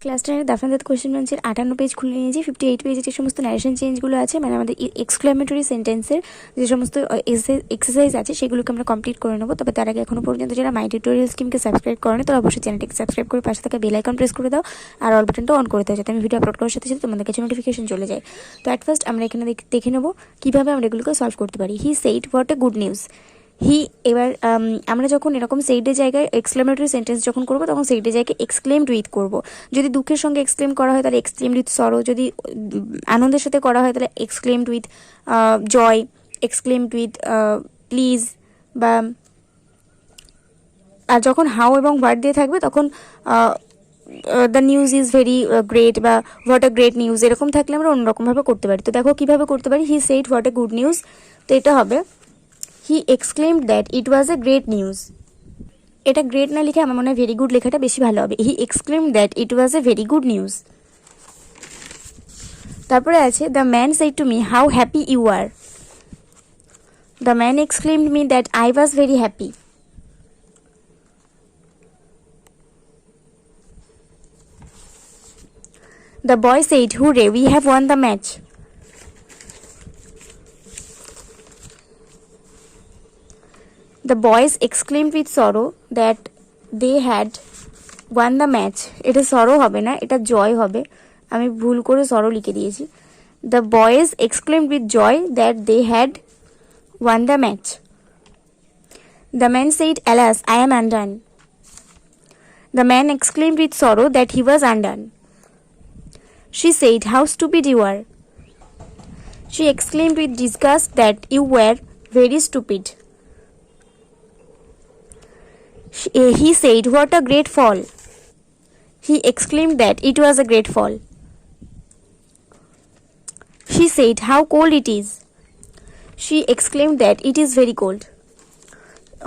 Class 10 Duff and ডাট question ব্যাংকের 58 page খুলে নিয়েছি। 58 পেজে যে সমস্ত ন্যারেশন চেঞ্জগুলো আছে, মানে আমাদের এক্সক্লেমেটরি সেন্টেন্সের যে সমস্ত এক্সারসাইজ আছে সেগুলোকে আমরা কমপ্লিট করে নেবো। তবে তার আগে এখনো পর্যন্ত যারা মাই টিউটোরিয়াল স্কিমকে সাবস্ক্রাইব করেনি তারা অবশ্যই চ্যানেলটিকে সাবস্ক্রাইব করে পাশে থাকা বেল আইকন প্রেস করে দাও আর অল বাটনটা অন করে দাও, যাতে আমি ভিডিও আপলোড করার সাথে সাথে তোমাদের কাছে নোটিফিকেশন চলে যায়। তো অ্যাট ফার্স্ট আমরা এখানে দেখে নেবো কীভাবে আমরা এগুলোকে সলভ করতে পারি। He said what a good news. এবার আমরা যখন এরকম সেইডের জায়গায় এক্সক্লেমেটরি সেন্টেন্স যখন করবো তখন সেইডের জায়গায় এক্সক্লেমড উইথ করব। যদি দুঃখের সঙ্গে এক্সক্লেম করা হয় তাহলে এক্সক্লেমড উইথ সরো, যদি আনন্দের সাথে করা হয় তাহলে exclaimed with joy, exclaimed with please, বা আর যখন হাউ এবং হোয়াট দিয়ে থাকবে তখন the news is very great বা হোয়াট আ গ্রেট নিউজ, এরকম থাকলে আমরা অন্যরকমভাবে করতে পারি। তো দেখো কীভাবে করতে পারি। He said what a good news, তো এটা হবে he exclaimed that it was a great news. এটা গ্রেট না লিখে আমার মনে হয় ভেরি গুড লেখাটা বেশি ভালো হবে। He exclaimed that it was a very good news. তারপরে আছে the man said to me how happy you are. The man exclaimed me that I was very happy. The boy said hurray we have won the match. The boys exclaimed with sorrow that they had won the match. এটা sorrow হবে না, এটা joy হবে, আমি ভুল করে sorrow লিখে দিয়েছি। The boys exclaimed with joy that they had won the match. The man said, alas, I am undone. The man exclaimed with sorrow that he was undone. She said, how stupid you are. She exclaimed with disgust that you were very stupid. He said, what a great fall. He exclaimed that it was a great fall. She said, how cold it is. She exclaimed that it is very cold.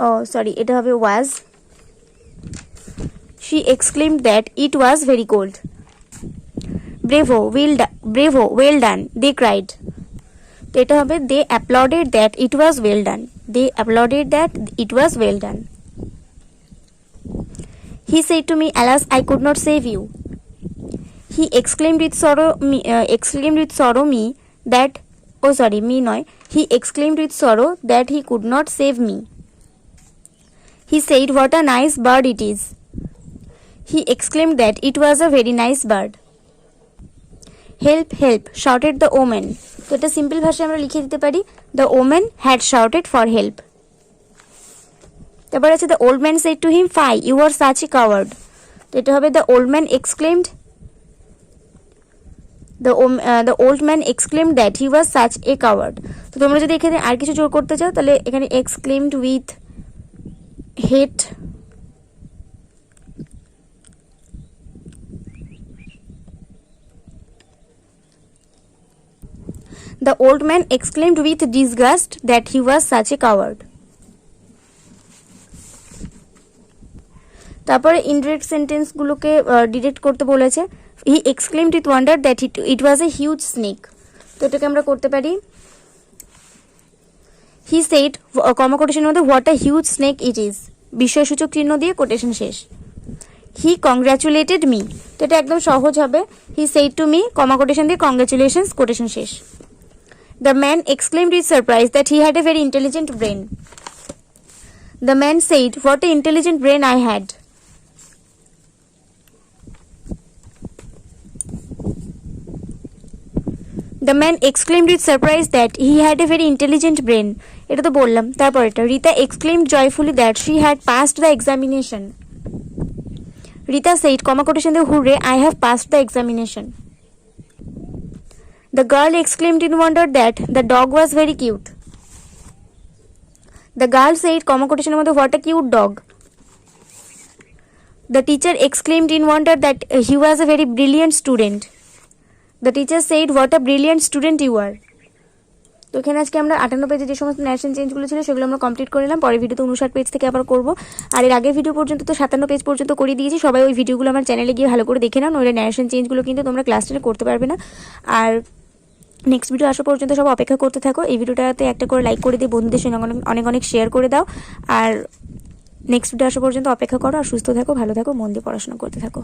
Oh, sorry, it was. She exclaimed that it was very cold. Bravo, well done, they cried. They applauded that it was well done. They applauded that it was well done. He said to me, alas, I could not save you. He exclaimed with sorrow He exclaimed with sorrow that he could not save me. He said, what a nice bird it is. He exclaimed that it was a very nice bird. Help, help, shouted the omen. তো এটা simple ভাষায় আমরা লিখে দিতে পারি, the omen had shouted for help. তারপর আছে the old man said to him, fie, you are such a coward. তো এটা হবে the old man exclaimed that he was such a coward. তো তোমরা যদি এখানে আর কিছু যোগ করতে চাও তাহলে এখানে exclaimed with hate, the old man exclaimed with disgust that he was such a coward. তারপরে ইনডিরেক্ট সেন্টেন্সগুলোকে ডিরেক্ট করতে বলেছে। He exclaimed with wonder that it was a huge snake. তো এটাকে আমরা করতে পারি হি সেইড কমা কোটেশনের মধ্যে what a huge snake it is, বিস্ময়সূচক চিহ্ন দিয়ে কোটেশন শেষ। হি কংগ্র্যাচুলেটেড মি, তো এটা একদম সহজ হবে। He said to me comma quotation দিয়ে কংগ্র্যাচুলেশনস কোটেশন শেষ। The man exclaimed with surprise that he had a very intelligent brain. The man said what a intelligent brain I had. The man exclaimed with surprise that he had a very intelligent brain. এটা তো বললাম। তারপর এটা Rita exclaimed joyfully that she had passed the examination. Rita said, comma quotation দিয়ে hooray, I have passed the examination. The girl exclaimed in wonder that the dog was very cute. The girl said, comma quotation মধ্যে what a cute dog. The teacher exclaimed in wonder that he was a very brilliant student. The teacher said, what a brilliant student you are. তো এখানে আজকে আমরা 58 পেজে যে সমস্ত narration চেঞ্জগুলো ছিল সেগুলো আমরা কমপ্লিট করে নিলাম। পরের ভিডিওতে 59 পেজ থেকে আবার করব। আর এর আগের ভিডিও পর্যন্ত তো 57 পেজ পর্যন্ত করে দিয়েছি। সবাই ওই ভিডিওগুলো আমার চ্যানেলে গিয়ে ভালো করে দেখে নাও, নইলে ন্যারেশন চেঞ্জগুলো কিন্তু তোমরা ক্লাস 10 করতে পারবে না। আর নেক্সট ভিডিও আসা পর্যন্ত সব অপেক্ষা করতে থাকো। এই ভিডিওটাতে একটা করে লাইক করে দিয়ে বন্ধুদের সঙ্গে অনেক অনেক শেয়ার করে দাও। আর নেক্সট ভিডিও আসা পর্যন্ত অপেক্ষা করো। আর সুস্থ থাকো, ভালো থাকো, মন দিয়ে পড়াশোনা করতে থাকো।